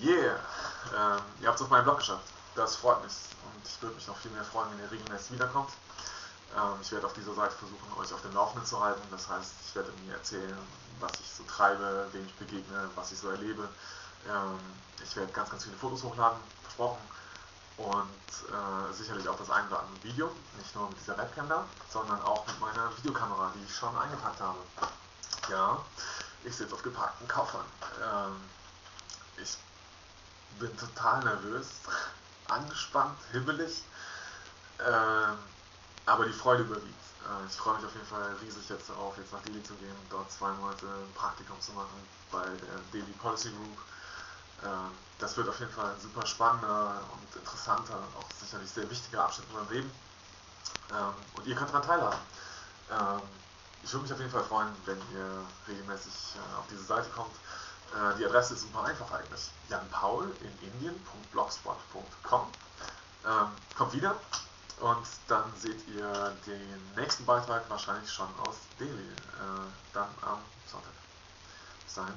Yeah! Ihr habt es auf meinen Blog geschafft. Das freut mich. Und ich würde mich noch viel mehr freuen, wenn ihr regelmäßig wiederkommt. Ich werde auf dieser Seite versuchen, euch auf dem Laufenden zu halten. Das heißt, ich werde mir erzählen, was ich so treibe, wem ich begegne, was ich so erlebe. Ich werde ganz, ganz viele Fotos hochladen, versprochen. Und sicherlich auch das ein oder andere Video. Nicht nur mit dieser Webcam da, sondern auch mit meiner Videokamera, die ich schon eingepackt habe. Ja, ich sitze auf geparkten Koffern. Ich bin total nervös, angespannt, hibbelig, aber die Freude überwiegt. Ich freue mich auf jeden Fall riesig jetzt darauf, jetzt nach Delhi zu gehen, dort 2 Monate ein Praktikum zu machen bei der Delhi Policy Group. Das wird auf jeden Fall ein super spannender und interessanter, auch sicherlich sehr wichtiger Abschnitt in meinem Leben. Und ihr könnt daran teilhaben. Ich würde mich auf jeden Fall freuen, wenn ihr regelmäßig auf diese Seite kommt. Die Adresse ist super einfach eigentlich. janpaul in Indien.blogspot.com. Kommt wieder und dann seht ihr den nächsten Beitrag wahrscheinlich schon aus Delhi, dann am Sonntag. Bis dahin.